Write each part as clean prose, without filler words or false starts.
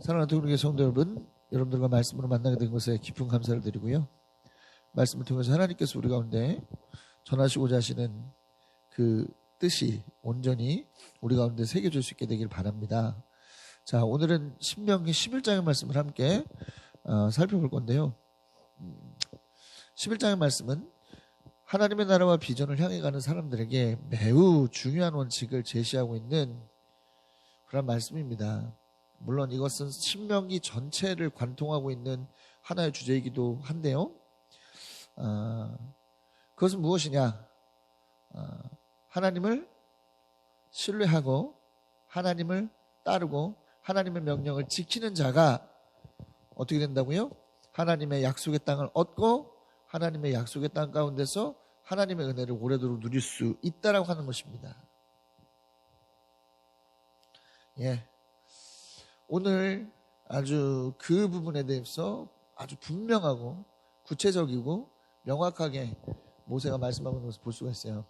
사랑하는 동료의 성도 여러분, 여러분들과 말씀으로 만나게 된 것에 깊은 감사를 드리고요. 말씀을 통해서 하나님께서 우리 가운데 전하시고자 하시는 그 뜻이 온전히 우리 가운데 새겨질 수 있게 되길 바랍니다. 자, 오늘은 신명기 11장의 말씀을 함께 살펴볼 건데요. 11장의 말씀은 하나님의 나라와 비전을 향해 가는 사람들에게 매우 중요한 원칙을 제시하고 있는 그런 말씀입니다. 물론 이것은 신명기 전체를 관통하고 있는 하나의 주제이기도 한데요. 그것은 무엇이냐? 하나님을 신뢰하고 하나님을 따르고 하나님의 명령을 지키는 자가 어떻게 된다고요? 하나님의 약속의 땅을 얻고 하나님의 약속의 땅 가운데서 하나님의 은혜를 오래도록 누릴 수 있다라고 하는 것입니다. 예. 오늘 아주 그 부분에 대해서 아주 분명하고 구체적이고 명확하게 모세가 말씀하고 있는 것을 볼 수가 있어요.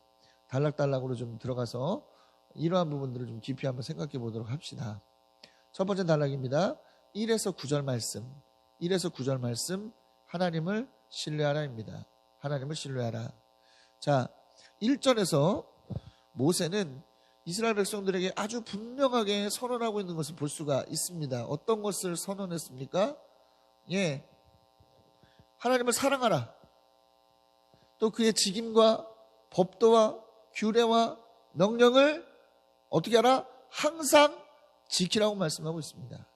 단락단락으로 좀 들어가서 이러한 부분들을 좀 깊이 한번 생각해 보도록 합시다. 첫 번째 단락입니다. 1에서 9절 말씀. 1에서 9절 말씀, 하나님을 신뢰하라입니다. 하나님을 신뢰하라. 자, 1절에서 모세는 이스라엘 백성들에게 아주 분명하게 선언하고 있는 것을 볼 수가 있습니다. 어떤 것을 선언했습니까? 예, 하나님을 사랑하라. 또 그의 직임과 법도와 규례와 명령을 어떻게 하라? 항상 지키라고 말씀하고 있습니다.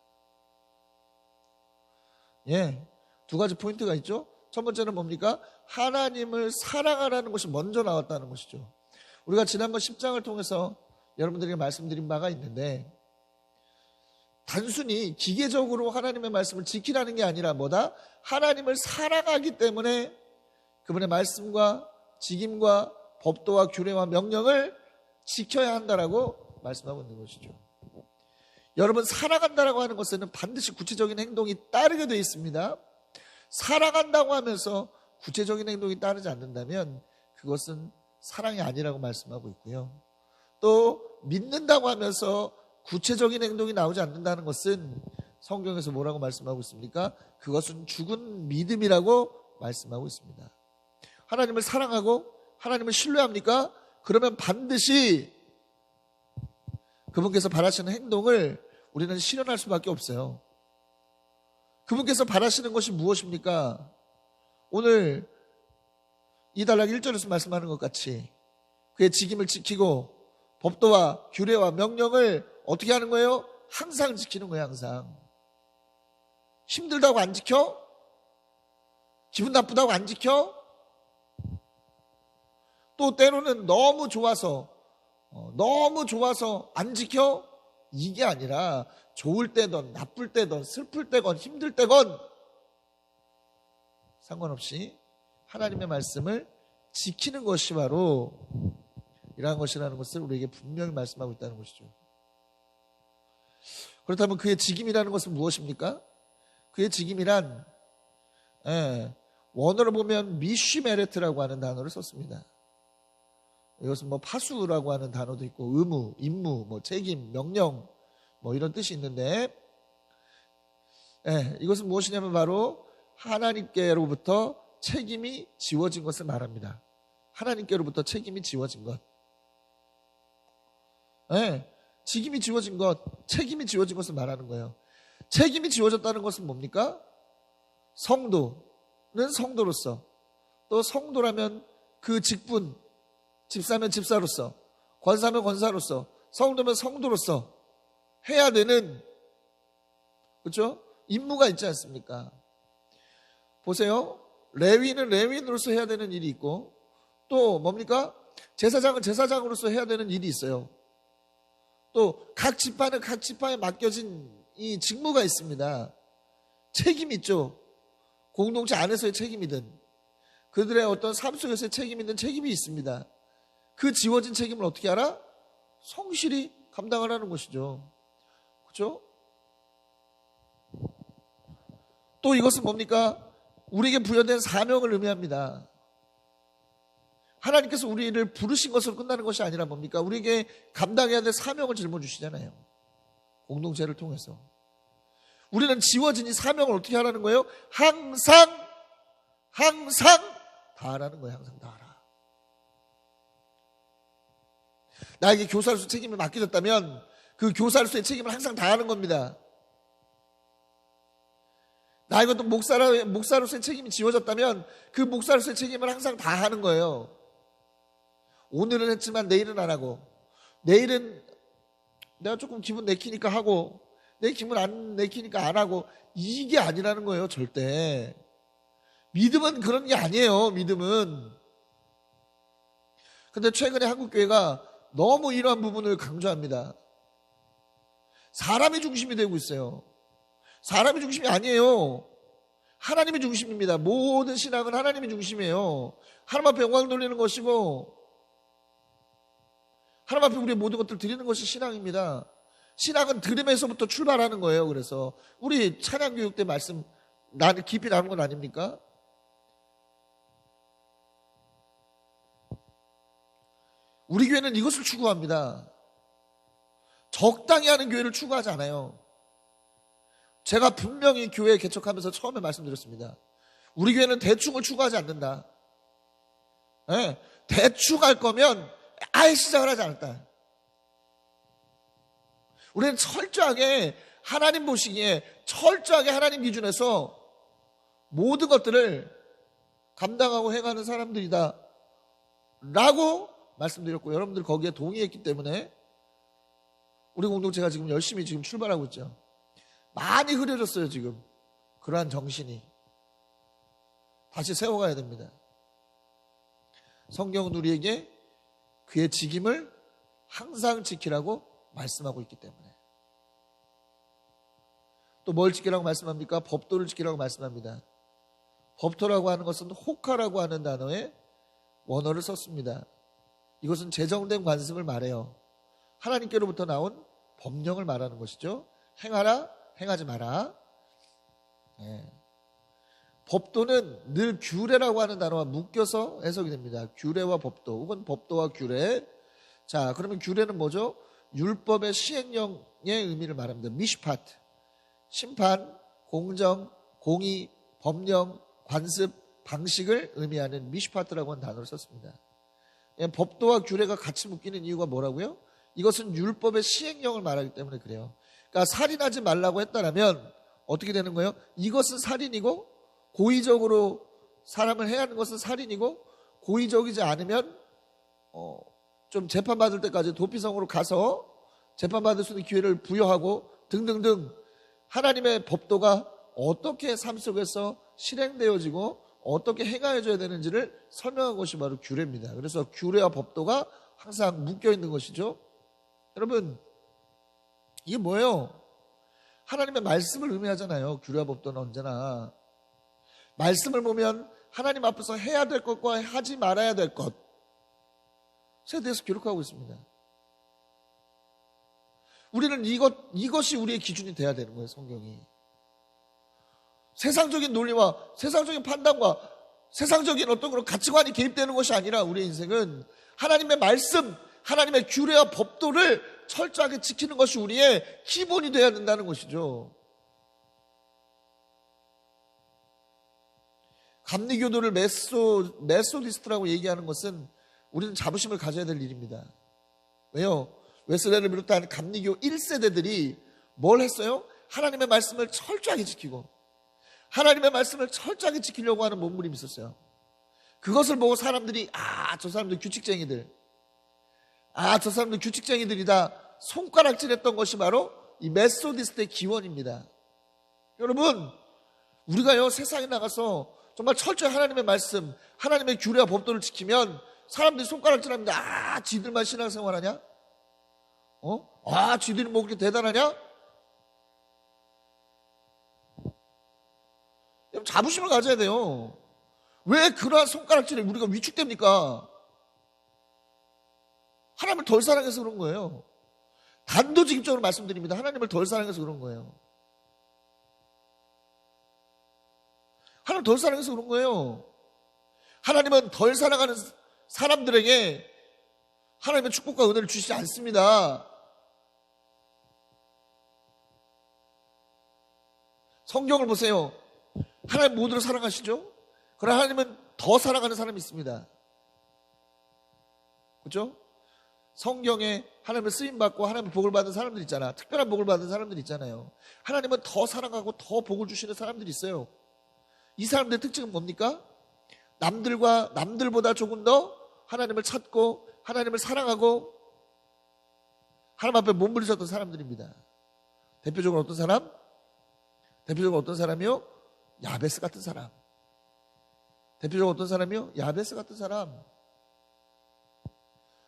예, 두 가지 포인트가 있죠. 첫 번째는 뭡니까? 하나님을 사랑하라는 것이 먼저 나왔다는 것이죠. 우리가 지난번 10장을 통해서 여러분들에게 말씀드린 바가 있는데, 단순히 기계적으로 하나님의 말씀을 지키라는 게 아니라 뭐다? 하나님을 사랑하기 때문에 그분의 말씀과 직임과 법도와 규례와 명령을 지켜야 한다라고 말씀하고 있는 것이죠. 여러분, 사랑한다라고 하는 것에는 반드시 구체적인 행동이 따르게 되어 있습니다. 사랑한다고 하면서 구체적인 행동이 따르지 않는다면 그것은 사랑이 아니라고 말씀하고 있고요. 또 믿는다고 하면서 구체적인 행동이 나오지 않는다는 것은 성경에서 뭐라고 말씀하고 있습니까? 그것은 죽은 믿음이라고 말씀하고 있습니다. 하나님을 사랑하고 하나님을 신뢰합니까? 그러면 반드시 그분께서 바라시는 행동을 우리는 실현할 수밖에 없어요. 그분께서 바라시는 것이 무엇입니까? 오늘 이 단락 1절에서 말씀하는 것 같이 그의 직임을 지키고 법도와 규례와 명령을 어떻게 하는 거예요? 항상 지키는 거예요. 항상. 힘들다고 안 지켜? 기분 나쁘다고 안 지켜? 또 때로는 너무 좋아서 안 지켜? 이게 아니라 좋을 때든 나쁠 때든 슬플 때건 힘들 때건 상관없이 하나님의 말씀을 지키는 것이 바로 이러한 것이라는 것을 우리에게 분명히 말씀하고 있다는 것이죠. 그렇다면 그의 직임이라는 것은 무엇입니까? 그의 직임이란 원어로 보면 미쉬메레트라고 하는 단어를 썼습니다. 이것은 뭐 파수라고 하는 단어도 있고 의무, 임무, 뭐 책임, 명령 뭐 이런 뜻이 있는데 이것은 무엇이냐면 바로 하나님께로부터 책임이 지워진 것을 말합니다. 하나님께로부터 책임이 지워진 것. 직임이 지워진 것, 책임이 지워진 것을 말하는 거예요. 책임이 지워졌다는 것은 뭡니까? 성도는 성도로서, 또 성도라면 그 직분, 집사면 집사로서, 권사면 권사로서, 성도면 성도로서 해야 되는, 그렇죠? 임무가 있지 않습니까? 보세요. 레위인은 레위인으로서 해야 되는 일이 있고, 또 뭡니까? 제사장은 제사장으로서 해야 되는 일이 있어요. 또 각 지파는 각 지파에 맡겨진 이 직무가 있습니다. 책임이 있죠. 공동체 안에서의 책임이든 그들의 어떤 삶 속에서의 책임이든 책임이 있습니다. 그 지워진 책임을 어떻게 하라? 성실히 감당하라는 것이죠. 그렇죠? 또 이것은 뭡니까? 우리에게 부여된 사명을 의미합니다. 하나님께서 우리를 부르신 것으로 끝나는 것이 아니라 뭡니까? 우리에게 감당해야 될 사명을 짊어지시잖아요. 공동체를 통해서. 우리는 지워진 이 사명을 어떻게 하라는 거예요? 항상 다하라는 거예요. 항상 다하라. 나에게 교사로서 책임이 맡겨졌다면 그 교사로서의 책임을 항상 다하는 겁니다. 나에게 또 목사로서의 책임이 지워졌다면 그 목사로서의 책임을 항상 다하는 거예요. 오늘은 했지만 내일은 안 하고, 내일은 내가 조금 기분 내키니까 하고, 내 기분 안 내키니까 안 하고, 이게 아니라는 거예요. 절대. 믿음은 그런 게 아니에요. 믿음은. 근데 최근에 한국교회가 너무 이러한 부분을 강조합니다. 사람이 중심이 되고 있어요. 사람이 중심이 아니에요. 하나님이 중심입니다. 모든 신앙은 하나님이 중심이에요. 하나님 앞에 영광 돌리는 것이고, 하나님 앞에 우리의 모든 것들을 드리는 것이 신앙입니다. 신앙은 들음에서부터 출발하는 거예요. 그래서 우리 찬양교육 때 말씀 깊이 나눈 건 아닙니까? 우리 교회는 이것을 추구합니다. 적당히 하는 교회를 추구하지 않아요. 제가 분명히 교회 개척하면서 처음에 말씀드렸습니다. 우리 교회는 대충을 추구하지 않는다. 네, 대충 할 거면 아예 시작을 하지 않았다. 우리는 철저하게 하나님 보시기에 철저하게 하나님 기준에서 모든 것들을 감당하고 행하는 사람들이다 라고 말씀드렸고, 여러분들 거기에 동의했기 때문에 우리 공동체가 지금 열심히 지금 출발하고 있죠. 많이 흐려졌어요. 지금 그러한 정신이 다시 세워가야 됩니다. 성경은 우리에게 그의 직임을 항상 지키라고 말씀하고 있기 때문에. 또 뭘 지키라고 말씀합니까? 법도를 지키라고 말씀합니다. 법도라고 하는 것은 호카라고 하는 단어의 원어를 썼습니다. 이것은 제정된 관습을 말해요. 하나님께로부터 나온 법령을 말하는 것이죠. 행하라, 행하지 마라. 네. 법도는 늘 규례라고 하는 단어와 묶여서 해석이 됩니다. 규례와 법도, 혹은 법도와 규례. 자, 그러면 규례는 뭐죠? 율법의 시행령의 의미를 말합니다. 미슈파트, 심판, 공정, 공의, 법령, 관습, 방식을 의미하는 미슈파트라고 하는 단어를 썼습니다. 법도와 규례가 같이 묶이는 이유가 뭐라고요? 이것은 율법의 시행령을 말하기 때문에 그래요. 그러니까 살인하지 말라고 했다면 어떻게 되는 거예요? 이것은 살인이고, 고의적으로 사람을 해야 하는 것은 살인이고, 고의적이지 않으면 좀 재판받을 때까지 도피성으로 가서 재판받을 수 있는 기회를 부여하고 등등등, 하나님의 법도가 어떻게 삶 속에서 실행되어지고 어떻게 행하여져야 되는지를 설명한 것이 바로 규례입니다. 그래서 규례와 법도가 항상 묶여있는 것이죠. 여러분, 이게 뭐예요? 하나님의 말씀을 의미하잖아요. 규례와 법도는 언제나. 말씀을 보면 하나님 앞에서 해야 될 것과 하지 말아야 될 것에 대해서 기록하고 있습니다. 우리는 이것이 우리의 기준이 돼야 되는 거예요. 성경이. 세상적인 논리와 세상적인 판단과 세상적인 어떤 그런 가치관이 개입되는 것이 아니라, 우리의 인생은 하나님의 말씀, 하나님의 규례와 법도를 철저하게 지키는 것이 우리의 기본이 되어야 된다는 것이죠. 감리교도를 메소디스트라고 얘기하는 것은 우리는 자부심을 가져야 될 일입니다. 왜요? 웨슬레를 비롯한 감리교 1세대들이 뭘 했어요? 하나님의 말씀을 철저하게 지키고 하나님의 말씀을 철저하게 지키려고 하는 몸부림이 있었어요. 그것을 보고 사람들이 저 사람들 규칙쟁이들, 저 사람들 규칙쟁이들이다 손가락질했던 것이 바로 이 메소디스트의 기원입니다. 여러분, 우리가요 세상에 나가서 정말 철저히 하나님의 말씀, 하나님의 규례와 법도를 지키면 사람들이 손가락질합니다. 지들만 신앙생활하냐? 지들이 뭐 그렇게 대단하냐? 자부심을 가져야 돼요. 왜 그러한 손가락질에 우리가 위축됩니까? 하나님을 덜 사랑해서 그런 거예요. 단도직입적으로 말씀드립니다. 하나님을 덜 사랑해서 그런 거예요. 하나님 덜 사랑해서 그런 거예요. 하나님은 덜 사랑하는 사람들에게 하나님의 축복과 은혜를 주시지 않습니다. 성경을 보세요. 하나님 모두를 사랑하시죠? 그러나 하나님은 더 사랑하는 사람이 있습니다. 그렇죠? 성경에 하나님의 쓰임받고 하나님의 복을 받은 사람들 있잖아. 특별한 복을 받은 사람들 있잖아요. 하나님은 더 사랑하고 더 복을 주시는 사람들이 있어요. 이 사람들의 특징은 뭡니까? 남들보다 조금 더 하나님을 찾고 하나님을 사랑하고 하나님 앞에 몸부림쳤던 사람들입니다. 대표적으로 어떤 사람? 대표적으로 어떤 사람이요? 야베스 같은 사람. 대표적으로 어떤 사람이요? 야베스 같은 사람.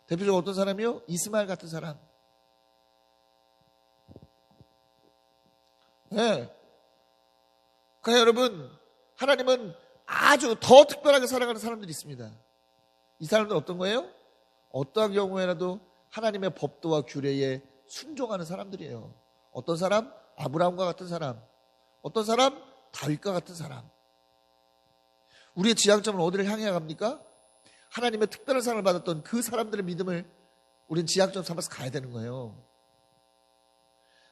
대표적으로 어떤 사람이요? 이스마엘 같은 사람. 네. 그러니까 여러분, 하나님은 아주 더 특별하게 사랑하는 사람들이 있습니다. 이 사람들은 어떤 거예요? 어떠한 경우에라도 하나님의 법도와 규례에 순종하는 사람들이에요. 어떤 사람? 아브라함과 같은 사람. 어떤 사람? 다윗과 같은 사람. 우리의 지향점은 어디를 향해 갑니까? 하나님의 특별한 사랑을 받았던 그 사람들의 믿음을 우리는 지향점 삼아서 가야 되는 거예요.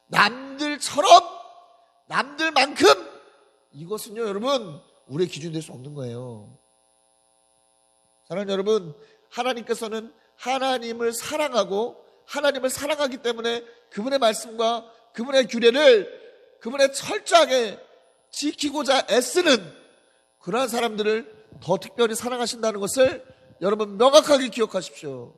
남들처럼, 남들만큼 이것은요, 여러분, 우리의 기준이 될 수 없는 거예요. 사랑하는 여러분, 하나님께서는 하나님을 사랑하고 하나님을 사랑하기 때문에 그분의 말씀과 그분의 규례를 그분의 철저하게 지키고자 애쓰는 그러한 사람들을 더 특별히 사랑하신다는 것을 여러분 명확하게 기억하십시오.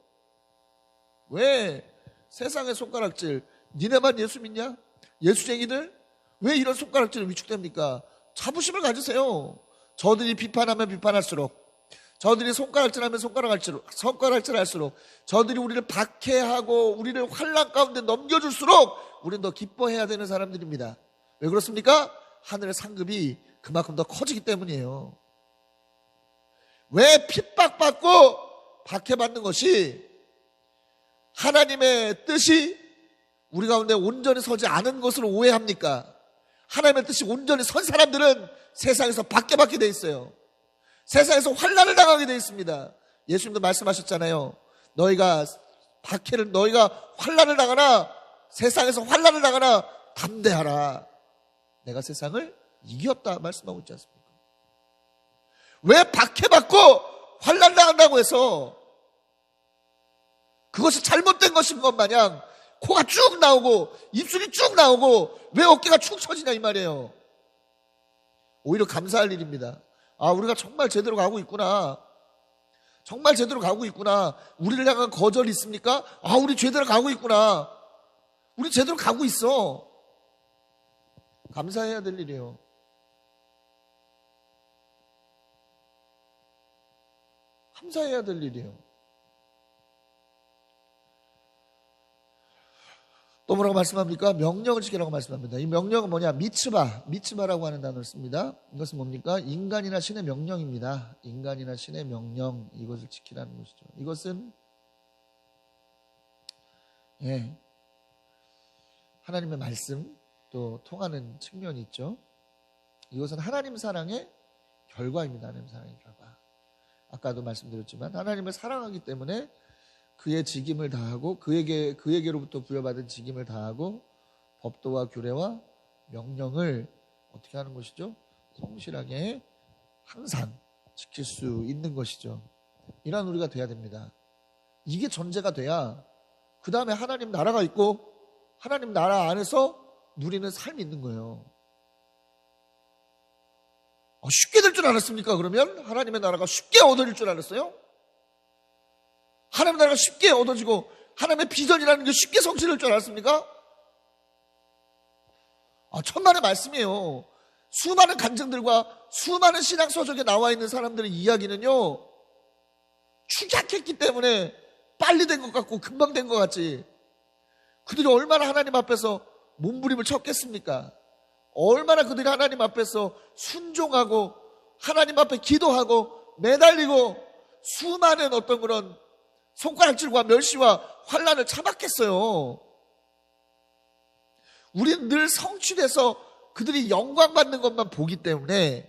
왜 세상의 손가락질, 니네만 예수 믿냐? 예수쟁이들? 왜 이런 손가락질을 위축됩니까? 자부심을 가지세요. 저들이 비판하면 비판할수록, 저들이 손가락질하면 손가락질할수록, 저들이 우리를 박해하고 우리를 환난 가운데 넘겨줄수록 우리는 더 기뻐해야 되는 사람들입니다. 왜 그렇습니까? 하늘의 상급이 그만큼 더 커지기 때문이에요. 왜 핍박받고 박해받는 것이 하나님의 뜻이 우리 가운데 온전히 서지 않은 것으로 오해합니까? 하나님의 뜻이 온전히 선 사람들은 세상에서 박해받게 돼 있어요. 세상에서 환난을 당하게 돼 있습니다. 예수님도 말씀하셨잖아요. 너희가 환난을 당하나 세상에서 환난을 당하나 담대하라. 내가 세상을 이겼다 말씀하고 있지 않습니까? 왜 박해받고 환난 당한다고 해서 그것이 잘못된 것인 것 마냥 코가 쭉 나오고 입술이 쭉 나오고 왜 어깨가 축 처지냐 이 말이에요. 오히려 감사할 일입니다. 아, 우리가 정말 제대로 가고 있구나. 정말 제대로 가고 있구나. 우리를 향한 거절이 있습니까? 아, 우리 제대로 가고 있구나. 우리 제대로 가고 있어. 감사해야 될 일이에요. 감사해야 될 일이에요. 또 뭐라고 말씀합니까? 명령을 지키라고 말씀합니다. 이 명령은 뭐냐? 미츠바라고 하는 단어를 씁니다. 이것은 뭡니까? 인간이나 신의 명령입니다. 인간이나 신의 명령, 이것을 지키라는 것이죠. 이것은 하나님의 말씀 또 통하는 측면이 있죠. 이것은 하나님 사랑의 결과입니다. 하나님 사랑의 결과. 아까도 말씀드렸지만 하나님을 사랑하기 때문에 그의 직임을 다하고 그에게로부터 부여받은 직임을 다하고 법도와 규례와 명령을 어떻게 하는 것이죠? 성실하게 항상 지킬 수 있는 것이죠. 이런 우리가 돼야 됩니다. 이게 전제가 돼야 그 다음에 하나님 나라가 있고 하나님 나라 안에서 누리는 삶이 있는 거예요. 쉽게 될 줄 알았습니까? 그러면 하나님의 나라가 쉽게 얻어질 줄 알았어요? 하나님의 나라가 쉽게 얻어지고 하나님의 비전이라는 게 쉽게 성취될 줄 알았습니까? 천만의 말씀이에요. 수많은 간증들과 수많은 신앙서적에 나와 있는 사람들의 이야기는요, 축약했기 때문에 빨리 된 것 같고 금방 된 것 같지, 그들이 얼마나 하나님 앞에서 몸부림을 쳤겠습니까? 얼마나 그들이 하나님 앞에서 순종하고 하나님 앞에 기도하고 매달리고 수많은 어떤 그런 손가락질과 멸시와 환난을 참았겠어요. 우리는 늘 성취돼서 그들이 영광받는 것만 보기 때문에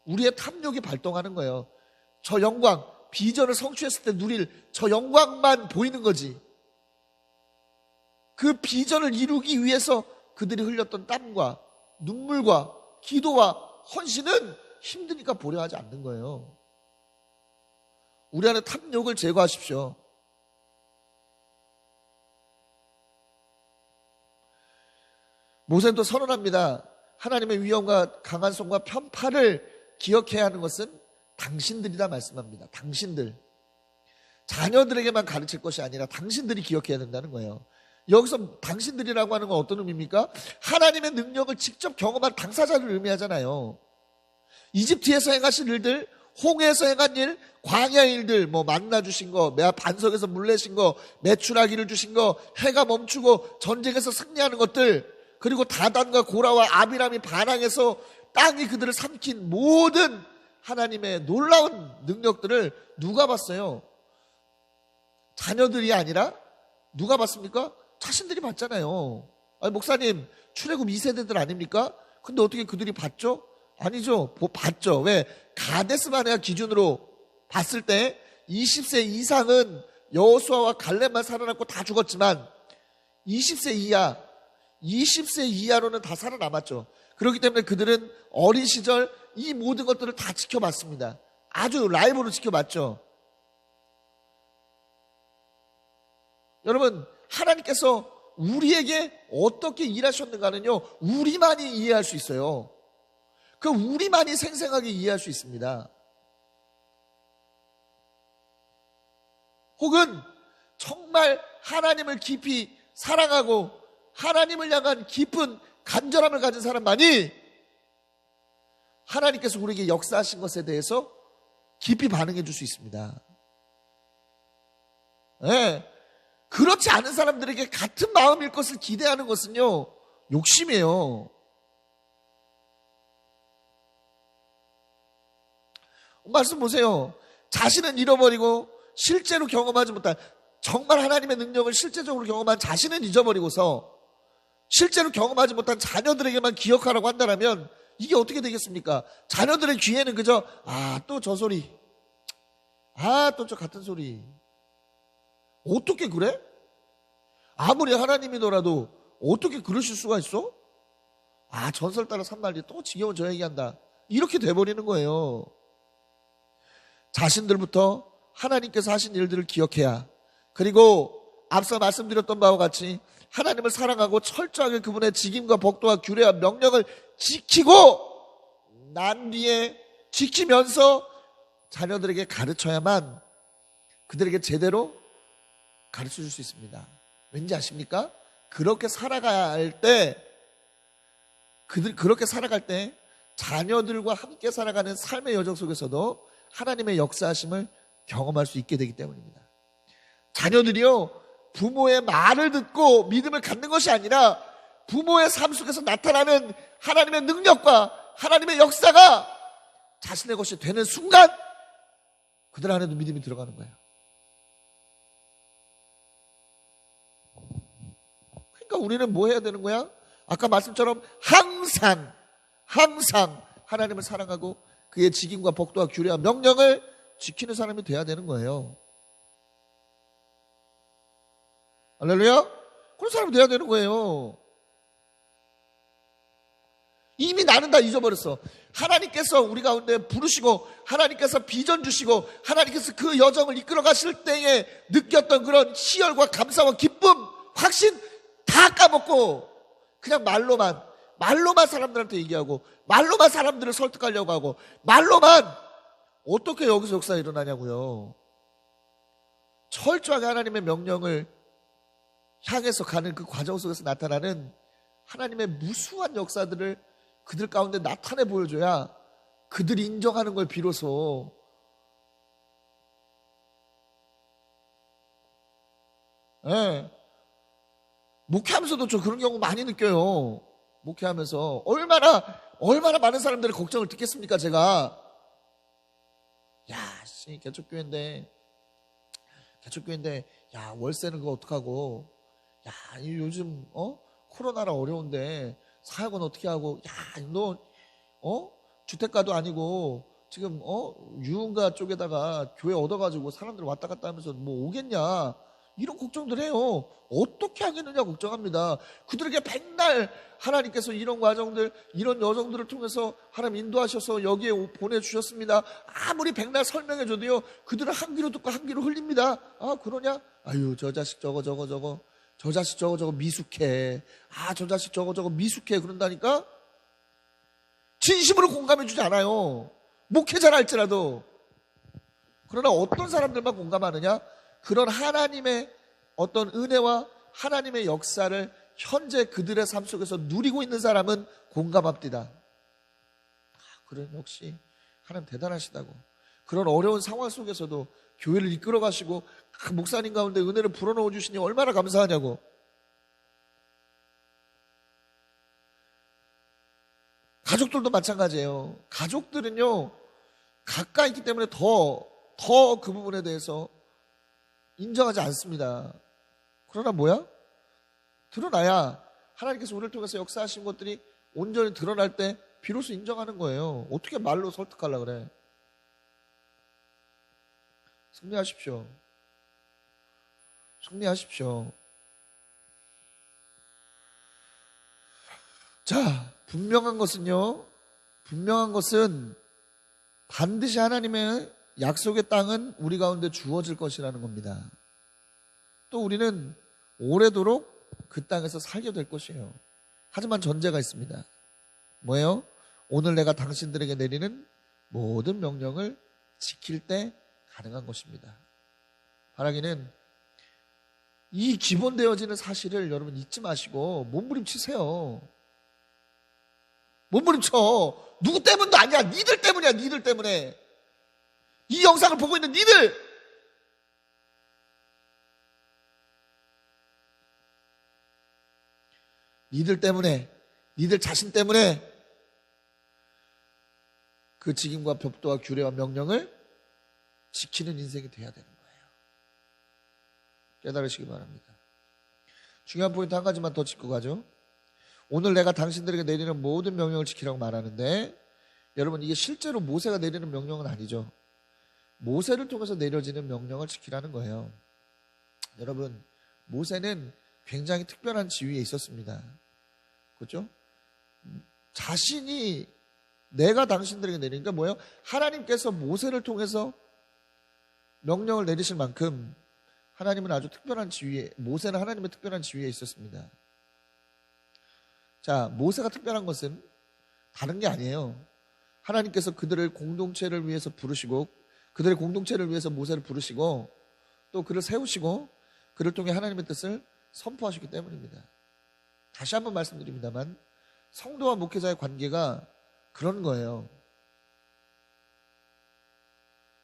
우리의 탐욕이 발동하는 거예요. 저 영광, 비전을 성취했을 때 누릴 저 영광만 보이는 거지. 그 비전을 이루기 위해서 그들이 흘렸던 땀과 눈물과 기도와 헌신은 힘드니까 보려 하지 않는 거예요. 우리 안에 탐욕을 제거하십시오. 모세는 또 선언합니다. 하나님의 위엄과 강한 손과 편파를 기억해야 하는 것은 당신들이다 말씀합니다. 당신들. 자녀들에게만 가르칠 것이 아니라 당신들이 기억해야 된다는 거예요. 여기서 당신들이라고 하는 건 어떤 의미입니까? 하나님의 능력을 직접 경험한 당사자를 의미하잖아요. 이집트에서 행하신 일들, 홍해에서 행한 일, 광야의 일들, 만나 주신 거, 반석에서 물 내신 거, 메추라기를 주신 거, 해가 멈추고 전쟁에서 승리하는 것들, 그리고 다단과 고라와 아비람이 반항해서 땅이 그들을 삼킨 모든 하나님의 놀라운 능력들을 누가 봤어요? 자녀들이 아니라 누가 봤습니까? 자신들이 봤잖아요. 아니, 목사님, 출애굽 2세대들 아닙니까? 근데 어떻게 그들이 봤죠? 아니죠. 봤죠. 왜? 가데스바네아 기준으로 봤을 때 20세 이상은 여호수아와 갈렙만 살아남고 다 죽었지만 20세 이하로는 다 살아남았죠. 그렇기 때문에 그들은 어린 시절 이 모든 것들을 다 지켜봤습니다. 아주 라이브로 지켜봤죠. 여러분, 하나님께서 우리에게 어떻게 일하셨는가는요, 우리만이 이해할 수 있어요. 그 우리만이 생생하게 이해할 수 있습니다. 혹은 정말 하나님을 깊이 사랑하고 하나님을 향한 깊은 간절함을 가진 사람만이 하나님께서 우리에게 역사하신 것에 대해서 깊이 반응해 줄 수 있습니다. 네. 그렇지 않은 사람들에게 같은 마음일 것을 기대하는 것은요, 욕심이에요. 말씀 보세요. 자신은 잃어버리고 실제로 경험하지 못한, 정말 하나님의 능력을 실제적으로 경험한 자신은 잊어버리고서 실제로 경험하지 못한 자녀들에게만 기억하라고 한다면 이게 어떻게 되겠습니까? 자녀들의 귀에는 그저 또 저 소리, 또 저 같은 소리. 어떻게 그래? 아무리 하나님이더라도 어떻게 그러실 수가 있어? 전설 따라 산말이 또 지겨운 저 얘기한다. 이렇게 돼버리는 거예요. 자신들부터 하나님께서 하신 일들을 기억해야, 그리고 앞서 말씀드렸던 바와 같이 하나님을 사랑하고 철저하게 그분의 직임과 법도와 규례와 명령을 지키고 난 뒤에 지키면서 자녀들에게 가르쳐야만 그들에게 제대로 가르쳐 줄 수 있습니다. 왠지 아십니까? 그렇게 살아갈 때 자녀들과 함께 살아가는 삶의 여정 속에서도 하나님의 역사하심을 경험할 수 있게 되기 때문입니다. 자녀들이요, 부모의 말을 듣고 믿음을 갖는 것이 아니라 부모의 삶 속에서 나타나는 하나님의 능력과 하나님의 역사가 자신의 것이 되는 순간 그들 안에도 믿음이 들어가는 거예요. 그러니까 우리는 뭐 해야 되는 거야? 아까 말씀처럼 항상 하나님을 사랑하고 그의 직임과 법도와 규례와 명령을 지키는 사람이 돼야 되는 거예요. 할렐루야? 그런 사람이 돼야 되는 거예요. 이미 나는 다 잊어버렸어. 하나님께서 우리 가운데 부르시고 하나님께서 비전 주시고 하나님께서 그 여정을 이끌어 가실 때에 느꼈던 그런 희열과 감사와 기쁨, 확신 다 까먹고 그냥 말로만 사람들한테 얘기하고 말로만 사람들을 설득하려고 하고 말로만. 어떻게 여기서 역사가 일어나냐고요. 철저하게 하나님의 명령을 향해서 가는 그 과정 속에서 나타나는 하나님의 무수한 역사들을 그들 가운데 나타내 보여줘야 그들이 인정하는 걸 비로소 목회하면서도 저 그런 경우 많이 느껴요. 목회하면서 얼마나 많은 사람들의 걱정을 듣겠습니까? 제가 개척교회인데 야, 월세는 그거 어떡하고, 야, 요즘 코로나라 어려운데 사역은 어떻게 하고, 야, 너 주택가도 아니고 지금 유흥가 쪽에다가 교회 얻어가지고 사람들 왔다 갔다 하면서 뭐 오겠냐, 이런 걱정들 해요. 어떻게 하겠느냐 걱정합니다. 그들에게 백날 하나님께서 이런 과정들, 이런 여정들을 통해서 하나님 인도하셔서 여기에 보내주셨습니다. 아무리 백날 설명해줘도요, 그들은 한 귀로 듣고 한 귀로 흘립니다. 아, 그러냐? 아유, 저 자식 저거. 저 자식 저거 미숙해. 아, 저 자식 저거 미숙해. 그런다니까? 진심으로 공감해주지 않아요. 목회자라 할지라도. 그러나 어떤 사람들만 공감하느냐? 그런 하나님의 어떤 은혜와 하나님의 역사를 현재 그들의 삶 속에서 누리고 있는 사람은 공감합니다. 그래, 역시 하나님 대단하시다고. 그런 어려운 상황 속에서도 교회를 이끌어 가시고 목사님 가운데 은혜를 불어넣어 주시니 얼마나 감사하냐고. 가족들도 마찬가지예요. 가족들은요, 가까이 있기 때문에 더 그 부분에 대해서 인정하지 않습니다. 그러나 뭐야? 드러나야 하나님께서 우리를 통해서 역사하신 것들이 온전히 드러날 때 비로소 인정하는 거예요. 어떻게 말로 설득하려고 그래? 승리하십시오. 승리하십시오. 자, 분명한 것은 반드시 하나님의 약속의 땅은 우리 가운데 주어질 것이라는 겁니다. 또 우리는 오래도록 그 땅에서 살게 될 것이에요. 하지만 전제가 있습니다. 뭐예요? 오늘 내가 당신들에게 내리는 모든 명령을 지킬 때 가능한 것입니다. 바라기는 이 기본되어지는 사실을 여러분 잊지 마시고 몸부림치세요. 몸부림쳐. 누구 때문도 아니야. 니들 때문이야. 니들 때문에. 이 영상을 보고 있는 니들. 니들 때문에, 니들 자신 때문에 그 직임과 법도와 규례와 명령을 지키는 인생이 돼야 되는 거예요. 깨달으시기 바랍니다. 중요한 포인트 한 가지만 더 짚고 가죠. 오늘 내가 당신들에게 내리는 모든 명령을 지키라고 말하는데, 여러분, 이게 실제로 모세가 내리는 명령은 아니죠. 모세를 통해서 내려지는 명령을 지키라는 거예요. 여러분, 모세는 굉장히 특별한 지위에 있었습니다. 그렇죠? 자신이 내가 당신들에게 내리니까 뭐예요? 하나님께서 모세를 통해서 명령을 내리실 만큼 하나님은 아주 특별한 지위에, 모세는 하나님의 특별한 지위에 있었습니다. 자, 모세가 특별한 것은 다른 게 아니에요. 하나님께서 그들을 공동체를 위해서 부르시고, 그들의 공동체를 위해서 모세를 부르시고, 또 그를 세우시고, 그를 통해 하나님의 뜻을 선포하시기 때문입니다. 다시 한번 말씀드립니다만, 성도와 목회자의 관계가 그런 거예요.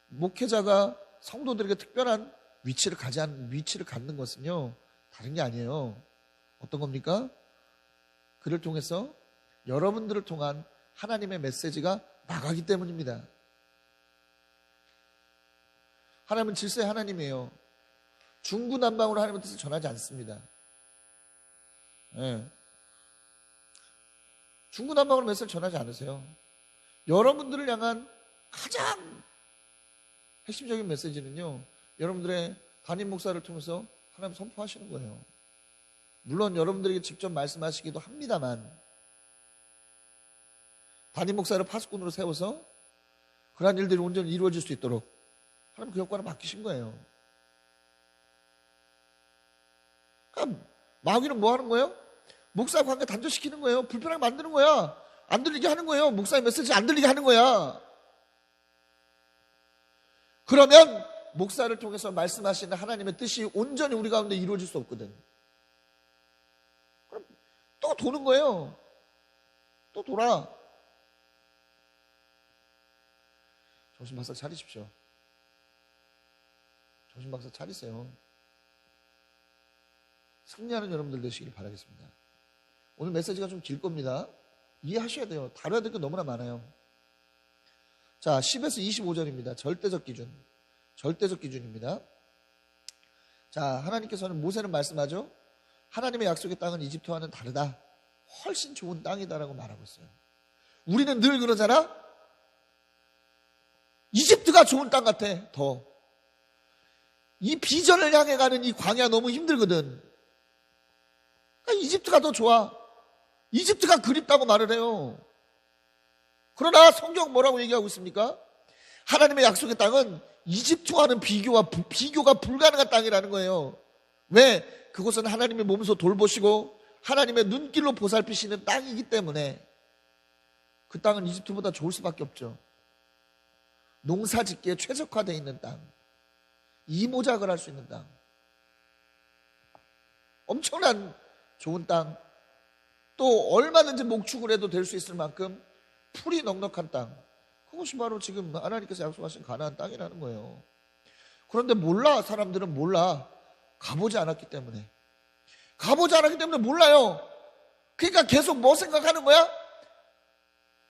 목회자가 성도들에게 특별한 위치를 갖는 것은요, 다른 게 아니에요. 어떤 겁니까? 그를 통해서 여러분들을 통한 하나님의 메시지가 나가기 때문입니다. 하나님은 질서의 하나님이에요. 중구난방으로 하나님의 뜻을 전하지 않습니다. 네. 중구난방으로 메시지를 전하지 않으세요. 여러분들을 향한 가장 핵심적인 메시지는요, 여러분들의 담임 목사를 통해서 하나님 선포하시는 거예요. 물론 여러분들에게 직접 말씀하시기도 합니다만, 담임 목사를 파수꾼으로 세워서 그러한 일들이 온전히 이루어질 수 있도록 하나님 그 역할을 맡기신 거예요. 그러니까 마귀는 뭐 하는 거예요? 목사 관계 단절시키는 거예요. 불편하게 만드는 거야. 안 들리게 하는 거예요. 목사의 메시지 안 들리게 하는 거야. 그러면 목사를 통해서 말씀하시는 하나님의 뜻이 온전히 우리 가운데 이루어질 수 없거든. 그럼 또 도는 거예요. 또 돌아. 정신 바싹 차리십시오. 정신 바싹 차리세요. 승리하는 여러분들 되시길 바라겠습니다. 오늘 메시지가 좀 길 겁니다. 이해하셔야 돼요. 다뤄야 될 게 너무나 많아요. 자, 10에서 25절입니다. 절대적 기준. 절대적 기준입니다. 자, 하나님께서는 모세는 말씀하죠. 하나님의 약속의 땅은 이집트와는 다르다. 훨씬 좋은 땅이다라고 말하고 있어요. 우리는 늘 그러잖아. 이집트가 좋은 땅 같아. 더. 이 비전을 향해 가는 이 광야 너무 힘들거든. 그러니까 이집트가 더 좋아. 이집트가 그립다고 말을 해요. 그러나 성경 뭐라고 얘기하고 있습니까? 하나님의 약속의 땅은 이집트와는 비교가 불가능한 땅이라는 거예요. 왜? 그곳은 하나님의 몸소 돌보시고 하나님의 눈길로 보살피시는 땅이기 때문에 그 땅은 이집트보다 좋을 수밖에 없죠. 농사 짓기에 최적화되어 있는 땅, 이모작을 할 수 있는 땅, 엄청난 좋은 땅, 또 얼마든지 목축을 해도 될 수 있을 만큼 풀이 넉넉한 땅, 그것이 바로 지금 하나님께서 약속하신 가나안 땅이라는 거예요. 그런데 몰라. 사람들은 몰라. 가보지 않았기 때문에. 가보지 않았기 때문에 몰라요. 그러니까 계속 뭐 생각하는 거야?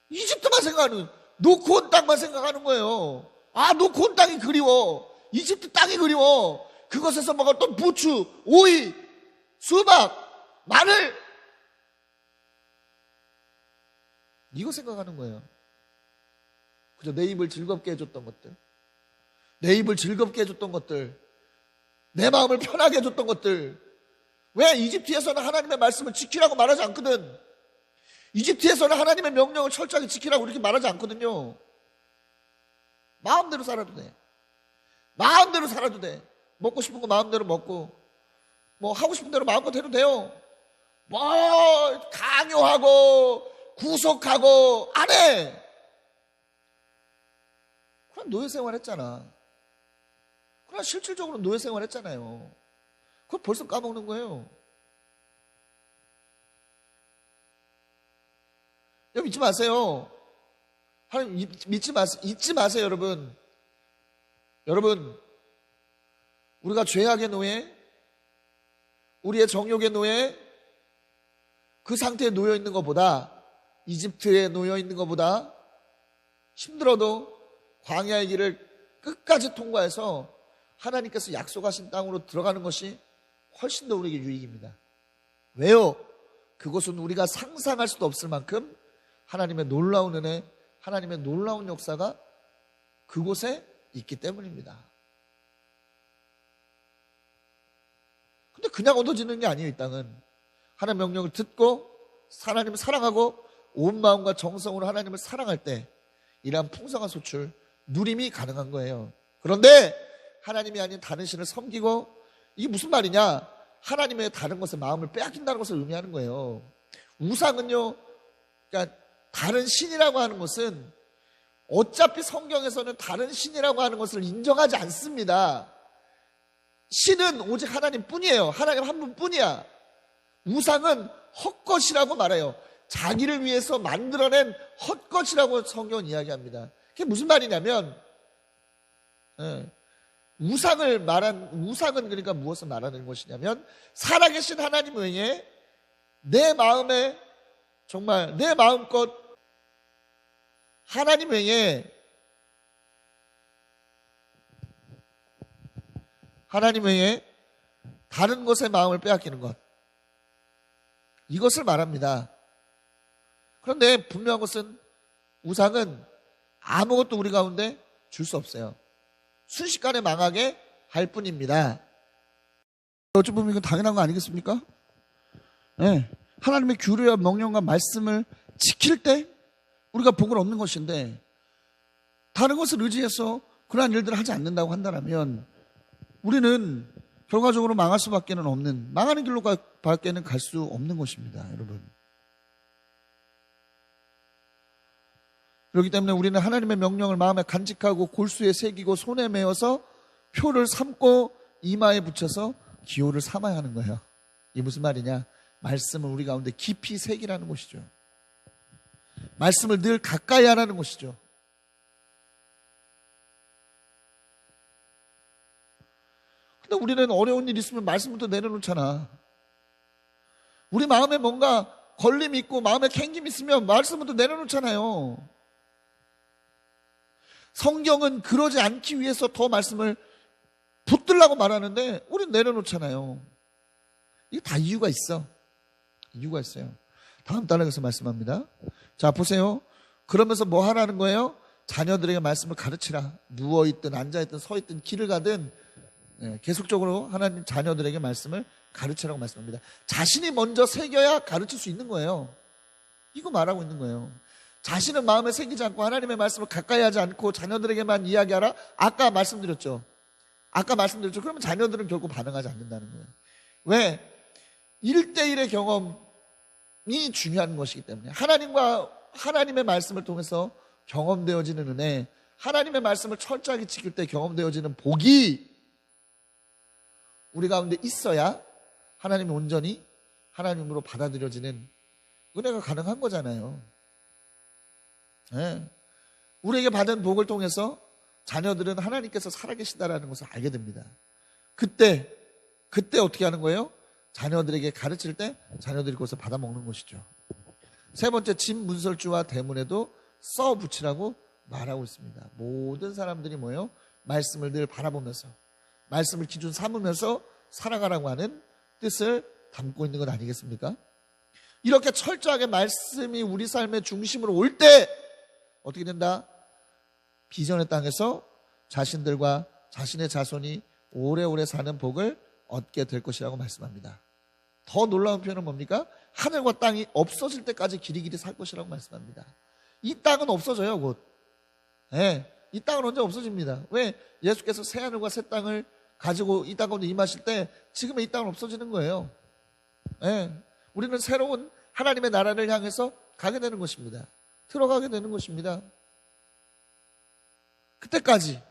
이집트만 생각하는, 놓고 온 땅만 생각하는 거예요. 아, 놓고 온 땅이 그리워. 이집트 땅이 그리워. 그것에서 먹었던 부추, 오이, 수박, 마늘, 이거 생각하는 거예요. 그죠? 내 입을 즐겁게 해줬던 것들, 내 입을 즐겁게 해줬던 것들, 내 마음을 편하게 해줬던 것들. 왜? 이집트에서는 하나님의 말씀을 지키라고 말하지 않거든. 이집트에서는 하나님의 명령을 철저하게 지키라고 이렇게 말하지 않거든요. 마음대로 살아도 돼. 마음대로 살아도 돼. 먹고 싶은 거 마음대로 먹고, 뭐 하고 싶은 대로 마음껏 해도 돼요. 뭐 강요하고 구속하고 안 해. 그럼 노예 생활 했잖아. 그럼 실질적으로 노예 생활 했잖아요. 그걸 벌써 까먹는 거예요. 여러분 잊지 마세요. 하나님 잊지 마세요, 여러분. 여러분, 우리가 죄악의 노예, 우리의 정욕의 노예, 그 상태에 놓여 있는 것보다, 이집트에 놓여 있는 것보다 힘들어도 광야의 길을 끝까지 통과해서 하나님께서 약속하신 땅으로 들어가는 것이 훨씬 더 우리에게 유익입니다. 왜요? 그것은 우리가 상상할 수도 없을 만큼 하나님의 놀라운 은혜, 하나님의 놀라운 역사가 그곳에 있기 때문입니다. 근데 그냥 얻어지는 게 아니에요. 이 땅은 하나님의 명령을 듣고 하나님을 사랑하고 온 마음과 정성으로 하나님을 사랑할 때 이러한 풍성한 소출, 누림이 가능한 거예요. 그런데 하나님이 아닌 다른 신을 섬기고, 이게 무슨 말이냐? 하나님의 다른 것에 마음을 빼앗긴다는 것을 의미하는 거예요. 우상은요, 그러니까 다른 신이라고 하는 것은 어차피 성경에서는 다른 신이라고 하는 것을 인정하지 않습니다. 신은 오직 하나님 뿐이에요. 하나님 한 분뿐이야. 우상은 헛것이라고 말해요. 자기를 위해서 만들어낸 헛것이라고 성경은 이야기합니다. 그게 무슨 말이냐면, 우상은 그러니까 무엇을 말하는 것이냐면, 살아계신 하나님 외에 내 마음에, 정말 내 마음껏 하나님 외에 다른 것에 마음을 빼앗기는 것, 이것을 말합니다. 그런데 분명한 것은 우상은 아무것도 우리 가운데 줄 수 없어요. 순식간에 망하게 할 뿐입니다. 어찌 보면 이건 당연한 거 아니겠습니까? 네. 하나님의 규례와 명령과 말씀을 지킬 때 우리가 복을 얻는 것인데, 다른 것을 의지해서 그러한 일들을 하지 않는다고 한다면 우리는 결과적으로 망할 수밖에 없는, 망하는 길로 밖에는 갈 수 없는 것입니다, 여러분. 그렇기 때문에 우리는 하나님의 명령을 마음에 간직하고 골수에 새기고 손에 메어서 표를 삼고 이마에 붙여서 기호를 삼아야 하는 거예요. 이게 무슨 말이냐? 말씀을 우리 가운데 깊이 새기라는 것이죠. 말씀을 늘 가까이 하라는 것이죠. 근데 우리는 어려운 일 있으면 말씀부터 내려놓잖아. 우리 마음에 뭔가 걸림이 있고 마음에 캥김이 있으면 말씀부터 내려놓잖아요. 성경은 그러지 않기 위해서 더 말씀을 붙들라고 말하는데 우리는 내려놓잖아요. 이게 다 이유가 있어. 이유가 있어요. 다음 단락에서 말씀합니다. 자, 보세요. 그러면서 뭐 하라는 거예요? 자녀들에게 말씀을 가르치라. 누워있든 앉아있든 서있든 길을 가든 계속적으로 하나님 자녀들에게 말씀을 가르치라고 말씀합니다. 자신이 먼저 새겨야 가르칠 수 있는 거예요. 이거 말하고 있는 거예요. 자신은 마음에 새기지 않고 하나님의 말씀을 가까이 하지 않고 자녀들에게만 이야기하라. 아까 말씀드렸죠. 그러면 자녀들은 결국 반응하지 않는다는 거예요. 왜? 1대1의 경험이 중요한 것이기 때문에 하나님과 하나님의 말씀을 통해서 경험되어지는 은혜, 하나님의 말씀을 철저하게 지킬 때 경험되어지는 복이 우리 가운데 있어야 하나님이 온전히 하나님으로 받아들여지는 은혜가 가능한 거잖아요. 네. 우리에게 받은 복을 통해서 자녀들은 하나님께서 살아계시다라는 것을 알게 됩니다. 그때 어떻게 하는 거예요? 자녀들에게 가르칠 때 자녀들이 그것을 받아먹는 것이죠. 세 번째, 집 문설주와 대문에도 써붙이라고 말하고 있습니다. 모든 사람들이 뭐예요? 말씀을 늘 바라보면서 말씀을 기준 삼으면서 살아가라고 하는 뜻을 담고 있는 것 아니겠습니까? 이렇게 철저하게 말씀이 우리 삶의 중심으로 올 때 어떻게 된다? 비전의 땅에서 자신들과 자신의 자손이 오래오래 사는 복을 얻게 될 것이라고 말씀합니다. 더 놀라운 표현은 뭡니까? 하늘과 땅이 없어질 때까지 길이길이 살 것이라고 말씀합니다. 이 땅은 없어져요, 곧. 네, 이 땅은 언제 없어집니다. 왜? 예수께서 새 하늘과 새 땅을 가지고 이 땅 가운데 임하실 때 지금의 이 땅은 없어지는 거예요. 네, 우리는 새로운 하나님의 나라를 향해서 가게 되는 것입니다. 들어가게 되는 것입니다. 그때까지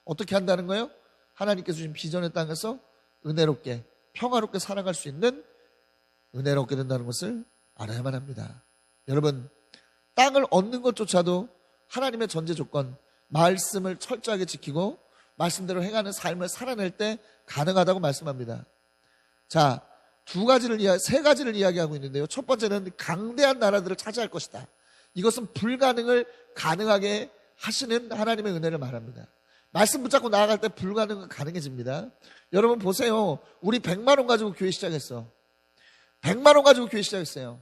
어떻게 한다는 거예요? 하나님께서 주신 비전의 땅에서 은혜롭게 평화롭게 살아갈 수 있는 은혜를 얻게 된다는 것을 알아야만 합니다. 여러분, 땅을 얻는 것조차도 하나님의 전제 조건, 말씀을 철저하게 지키고 말씀대로 행하는 삶을 살아낼 때 가능하다고 말씀합니다. 자, 세 가지를 이야기하고 있는데요. 첫 번째는 강대한 나라들을 차지할 것이다. 이것은 불가능을 가능하게 하시는 하나님의 은혜를 말합니다. 말씀 붙잡고 나아갈 때 불가능은 가능해집니다. 여러분 보세요. 우리 100만 원 가지고 교회 시작했어. 100만 원 가지고 교회 시작했어요.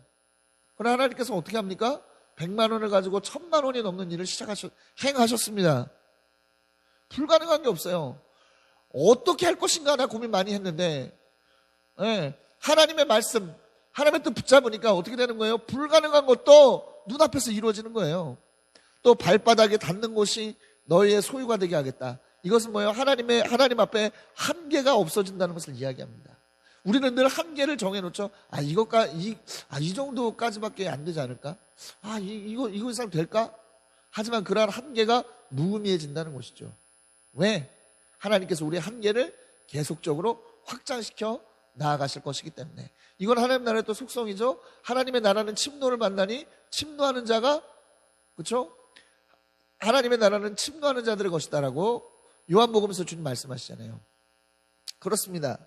그러나 하나님께서 어떻게 합니까? 100만 원을 가지고 1000만 원이 넘는 일을 행하셨습니다. 불가능한 게 없어요. 어떻게 할 것인가 나 고민 많이 했는데 하나님의 말씀, 하나님의 뜻 붙잡으니까 어떻게 되는 거예요? 불가능한 것도 눈앞에서 이루어지는 거예요. 또 발바닥에 닿는 곳이 너희의 소유가 되게 하겠다. 이것은 뭐예요? 하나님 앞에 한계가 없어진다는 것을 이야기합니다. 우리는 늘 한계를 정해놓죠. 이 정도까지밖에 안 되지 않을까? 이거 이상 될까? 하지만 그러한 한계가 무의미해진다는 것이죠. 왜? 하나님께서 우리의 한계를 계속적으로 확장시켜 나아가실 것이기 때문에. 이건 하나님 나라의 또 속성이죠. 하나님의 나라는 침노를 만나니 침노하는 자가, 그렇죠? 하나님의 나라는 침노하는 자들의 것이다라고 요한복음에서 주님 말씀하시잖아요. 그렇습니다.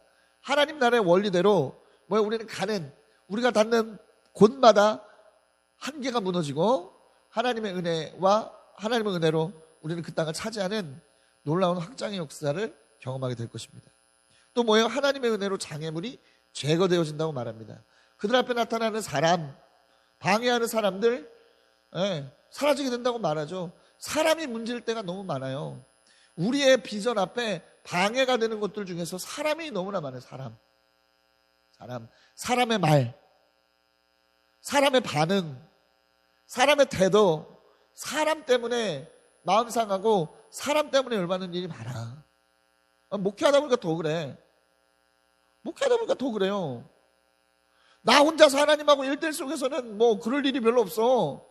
하나님 나라의 원리대로 우리가 닿는 곳마다 한계가 무너지고 하나님의 은혜와 하나님의 은혜로 우리는 그 땅을 차지하는 놀라운 확장의 역사를 경험하게 될 것입니다. 또 뭐예요? 하나님의 은혜로 장애물이 제거되어진다고 말합니다. 그들 앞에 나타나는 사람, 방해하는 사람들 사라지게 된다고 말하죠. 사람이 문제일 때가 너무 많아요. 우리의 비전 앞에 방해가 되는 것들 중에서 사람이 너무나 많아요. 사람의 말, 사람의 반응, 사람의 태도, 사람 때문에 마음 상하고 사람 때문에 열받는 일이 많아. 목회하다 보니까 더 그래. 나 혼자서 하나님하고 1대1 속에서는 그럴 일이 별로 없어.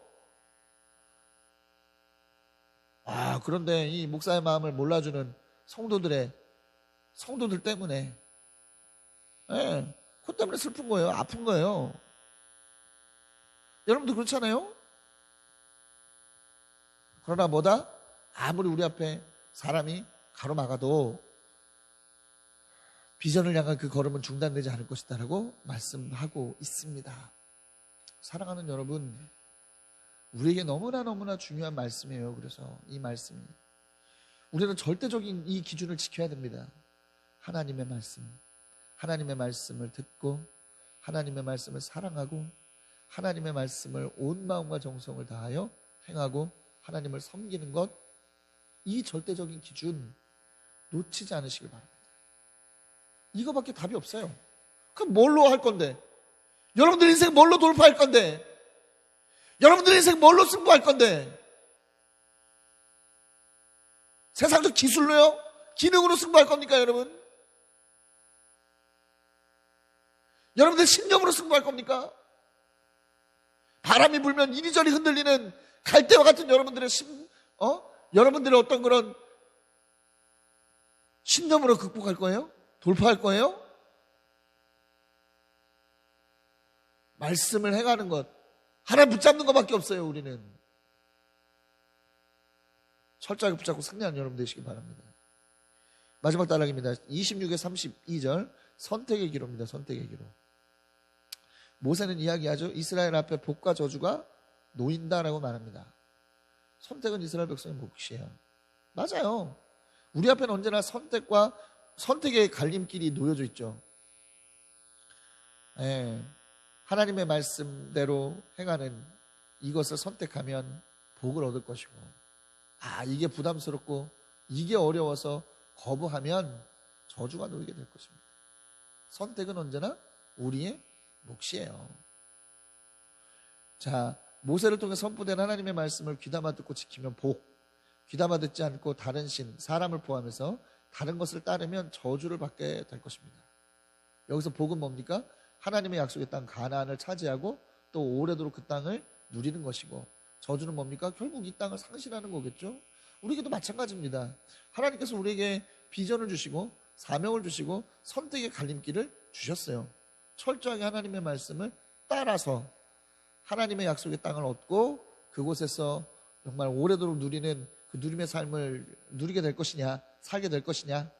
그런데 이 목사의 마음을 몰라주는 성도들 때문에 그것 때문에 슬픈 거예요. 아픈 거예요. 여러분도 그렇잖아요? 그러나 아무리 우리 앞에 사람이 가로막아도 비전을 향한 그 걸음은 중단되지 않을 것이다라고 말씀하고 있습니다. 사랑하는 여러분, 우리에게 너무나 중요한 말씀이에요. 그래서 이 말씀이 우리는 절대적인 이 기준을 지켜야 됩니다. 하나님의 말씀을 듣고 하나님의 말씀을 사랑하고 하나님의 말씀을 온 마음과 정성을 다하여 행하고 하나님을 섬기는 것, 이 절대적인 기준 놓치지 않으시길 바랍니다. 이거밖에 답이 없어요. 그럼 뭘로 할 건데? 여러분들 인생 뭘로 돌파할 건데? 여러분들 인생 뭘로 승부할 건데? 세상적 기술로요? 기능으로 승부할 겁니까, 여러분? 여러분들 신념으로 승부할 겁니까? 바람이 불면 이리저리 흔들리는 갈대와 같은 여러분들의 여러분들의 어떤 그런 신념으로 극복할 거예요? 돌파할 거예요? 말씀을 행하는 것, 하나님 붙잡는 것밖에 없어요. 우리는 철저하게 붙잡고 승리하는 여러분 되시기 바랍니다. 마지막 단락입니다. 26에 32절 선택의 기로입니다. 선택의 기로. 모세는 이야기하죠. 이스라엘 앞에 복과 저주가 놓인다라고 말합니다. 선택은 이스라엘 백성의 몫이에요. 맞아요. 우리 앞에는 언제나 선택의 갈림길이 놓여져 있죠. 하나님의 말씀대로 행하는 이것을 선택하면 복을 얻을 것이고, 이게 부담스럽고 이게 어려워서 거부하면 저주가 놓이게 될 것입니다. 선택은 언제나 우리의 몫이에요. 자, 모세를 통해 선포된 하나님의 말씀을 귀담아 듣고 지키면 복, 귀담아 듣지 않고 다른 신, 사람을 포함해서 다른 것을 따르면 저주를 받게 될 것입니다. 여기서 복은 뭡니까? 하나님의 약속의 땅 가나안을 차지하고 또 오래도록 그 땅을 누리는 것이고, 저주는 뭡니까? 결국 이 땅을 상실하는 거겠죠. 우리에게도 마찬가지입니다. 하나님께서 우리에게 비전을 주시고 사명을 주시고 선택의 갈림길을 주셨어요. 철저하게 하나님의 말씀을 따라서 하나님의 약속의 땅을 얻고 그곳에서 정말 오래도록 누리는 그 누림의 삶을 누리게 될 것이냐, 살게 될 것이냐,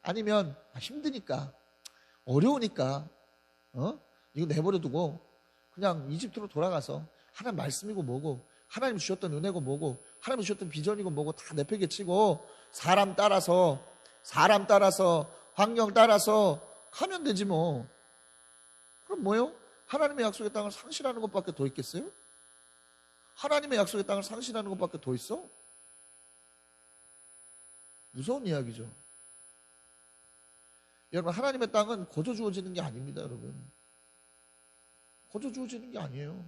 아니면 힘드니까, 어려우니까 이거 내버려두고 그냥 이집트로 돌아가서 하나님 말씀이고 뭐고 하나님 주셨던 은혜고 뭐고 하나님 주셨던 비전이고 뭐고 다 내팽개치고 사람 따라서 환경 따라서 가면 되지 뭐. 그럼 뭐요? 하나님의 약속의 땅을 상실하는 것밖에 더 있겠어요? 하나님의 약속의 땅을 상실하는 것밖에 더 있어? 무서운 이야기죠. 여러분, 하나님의 땅은 거저 주어지는 게 아닙니다. 여러분, 거저 주어지는 게 아니에요.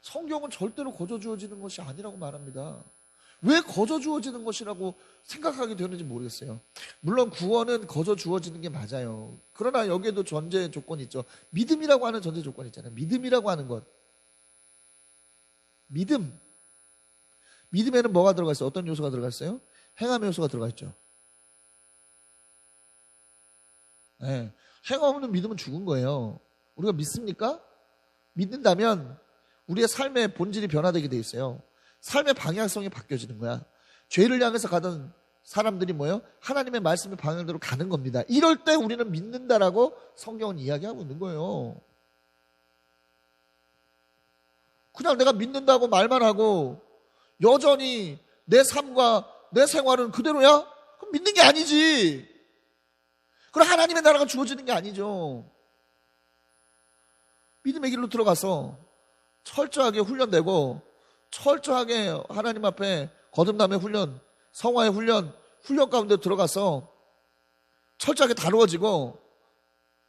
성경은 절대로 거저 주어지는 것이 아니라고 말합니다. 왜 거저 주어지는 것이라고 생각하게 되는지 모르겠어요. 물론 구원은 거저 주어지는 게 맞아요. 그러나 여기에도 전제 조건이 있죠. 믿음이라고 하는 전제 조건이 있잖아요. 믿음이라고 하는 것. 믿음에는 뭐가 들어가 있어요? 어떤 요소가 들어가 있어요? 행함의 요소가 들어가 있죠. 행함 없는 믿음은 죽은 거예요. 우리가 믿습니까? 믿는다면 우리의 삶의 본질이 변화되게 돼 있어요. 삶의 방향성이 바뀌어지는 거야. 죄를 향해서 가던 사람들이 뭐예요? 하나님의 말씀의 방향대로 가는 겁니다. 이럴 때 우리는 믿는다라고 성경은 이야기하고 있는 거예요. 그냥 내가 믿는다고 말만 하고 여전히 내 삶과 내 생활은 그대로야? 그럼 믿는 게 아니지. 그럼 하나님의 나라가 주어지는 게 아니죠. 믿음의 길로 들어가서 철저하게 훈련되고 철저하게 하나님 앞에 거듭남의 훈련, 성화의 훈련 가운데 들어가서 철저하게 다루어지고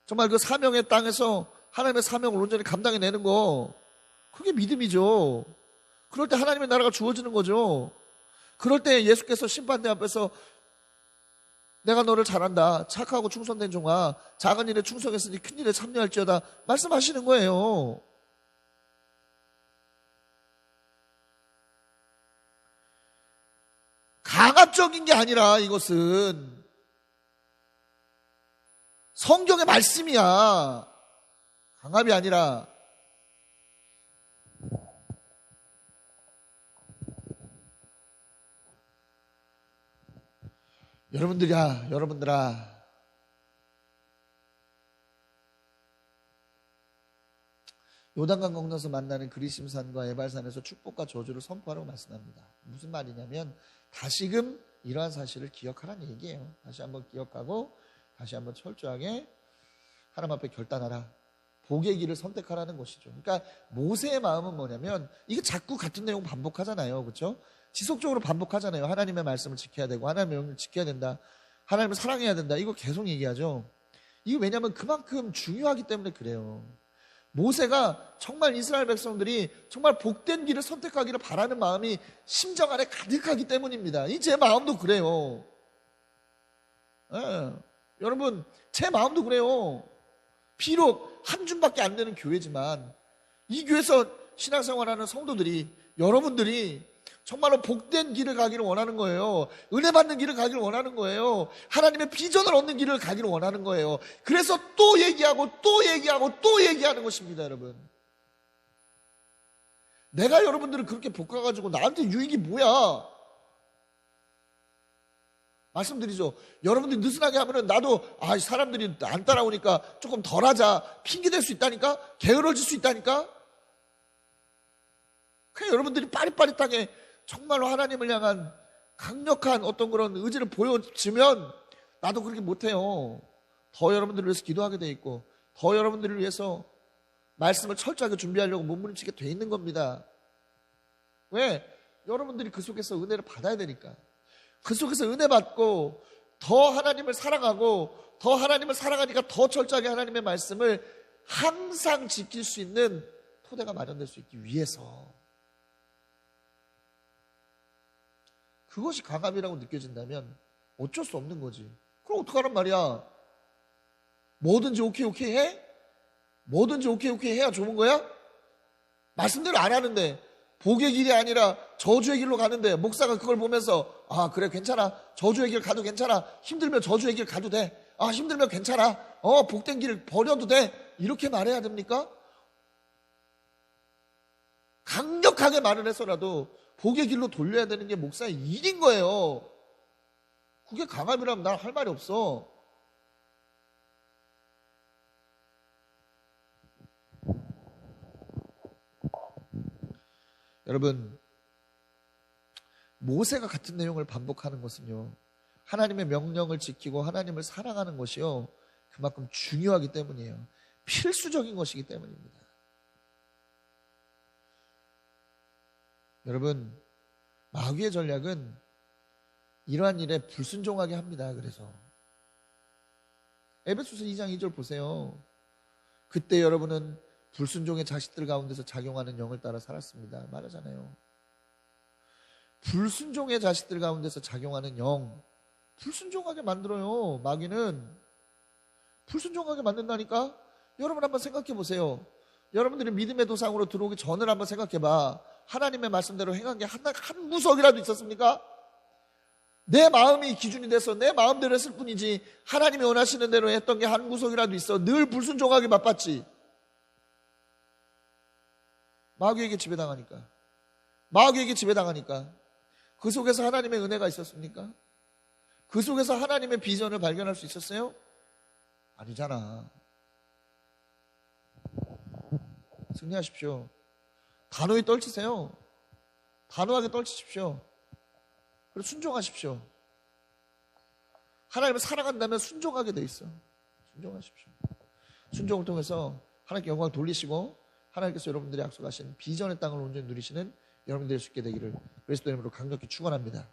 정말 그 사명의 땅에서 하나님의 사명을 온전히 감당해내는 거, 그게 믿음이죠. 그럴 때 하나님의 나라가 주어지는 거죠. 그럴 때 예수께서 심판대 앞에서 내가 너를 잘한다, 착하고 충성된 종아, 작은 일에 충성했으니 큰 일에 참여할지어다 말씀하시는 거예요. 강압적인 게 아니라 이것은 성경의 말씀이야. 강압이 아니라. 여러분들아, 요단강 건너서 만나는 그리심산과 에발산에서 축복과 저주를 선포하라고 말씀합니다. 무슨 말이냐면 다시금 이러한 사실을 기억하라는 얘기예요. 다시 한번 기억하고 다시 한번 철저하게 하나님 앞에 결단하라. 복의 길을 선택하라는 것이죠. 그러니까 모세의 마음은 뭐냐면, 이게 자꾸 같은 내용 반복하잖아요. 그렇죠? 지속적으로 반복하잖아요. 하나님의 말씀을 지켜야 되고 하나님의 명령을 지켜야 된다, 하나님을 사랑해야 된다, 이거 계속 얘기하죠. 이게 왜냐하면 그만큼 중요하기 때문에 그래요. 모세가 정말 이스라엘 백성들이 정말 복된 길을 선택하기를 바라는 마음이 심정 안에 가득하기 때문입니다. 이 제 마음도 그래요. 예, 여러분 제 마음도 그래요. 비록 한 줌밖에 안 되는 교회지만 이 교회에서 신앙생활하는 성도들이, 여러분들이 정말로 복된 길을 가기를 원하는 거예요. 은혜 받는 길을 가기를 원하는 거예요. 하나님의 비전을 얻는 길을 가기를 원하는 거예요. 그래서 또 얘기하고 또 얘기하고 또 얘기하는 것입니다, 여러분. 내가 여러분들을 그렇게 볶아가지고 나한테 유익이 뭐야? 말씀드리죠. 여러분들이 느슨하게 하면은 나도 사람들이 안 따라오니까 조금 덜 하자 핑계 댈 수 있다니까? 게으러질 수 있다니까? 그냥 여러분들이 빠릿빠릿하게 정말로 하나님을 향한 강력한 어떤 그런 의지를 보여주면 나도 그렇게 못해요. 더 여러분들을 위해서 기도하게 돼 있고 더 여러분들을 위해서 말씀을 철저하게 준비하려고 몸부림치게 돼 있는 겁니다. 왜? 여러분들이 그 속에서 은혜를 받아야 되니까. 그 속에서 은혜 받고 더 하나님을 사랑하고 더 하나님을 사랑하니까 더 철저하게 하나님의 말씀을 항상 지킬 수 있는 토대가 마련될 수 있기 위해서. 그것이 강함이라고 느껴진다면 어쩔 수 없는 거지. 그럼 어떡하란 말이야? 뭐든지 오케이 해? 뭐든지 오케이 해야 좋은 거야? 말씀대로 안 하는데, 복의 길이 아니라 저주의 길로 가는데 목사가 그걸 보면서 그래 괜찮아, 저주의 길 가도 괜찮아, 힘들면 저주의 길 가도 돼, 힘들면 괜찮아, 복된 길 버려도 돼, 이렇게 말해야 됩니까? 강력하게 말을 해서라도 복의 길로 돌려야 되는 게 목사의 일인 거예요. 그게 강함이라면 난 할 말이 없어. 여러분, 모세가 같은 내용을 반복하는 것은요, 하나님의 명령을 지키고 하나님을 사랑하는 것이요, 그만큼 중요하기 때문이에요. 필수적인 것이기 때문입니다. 여러분, 마귀의 전략은 이러한 일에 불순종하게 합니다. 그래서 에베소서 2장 2절 보세요. 그때 여러분은 불순종의 자식들 가운데서 작용하는 영을 따라 살았습니다 말하잖아요. 불순종의 자식들 가운데서 작용하는 영, 불순종하게 만들어요. 마귀는 불순종하게 만든다니까. 여러분 한번 생각해 보세요. 여러분들이 믿음의 도상으로 들어오기 전을 한번 생각해 봐. 하나님의 말씀대로 행한 게 한 구석이라도 있었습니까? 내 마음이 기준이 돼서 내 마음대로 했을 뿐이지 하나님이 원하시는 대로 했던 게 한 구석이라도 있어. 늘 불순종하게 맛봤지. 마귀에게 지배당하니까. 마귀에게 지배당하니까. 그 속에서 하나님의 은혜가 있었습니까? 그 속에서 하나님의 비전을 발견할 수 있었어요? 아니잖아. 승리하십시오. 단호히 떨치세요. 단호하게 떨치십시오. 그리고 순종하십시오. 하나님을 사랑한다면 순종하게 돼 있어. 순종하십시오. 순종을 통해서 하나님께 영광을 돌리시고 하나님께서 여러분들이 약속하신 비전의 땅을 온전히 누리시는 여러분들이 될 수 있게 되기를 그리스도 이름으로 강력히 축원합니다.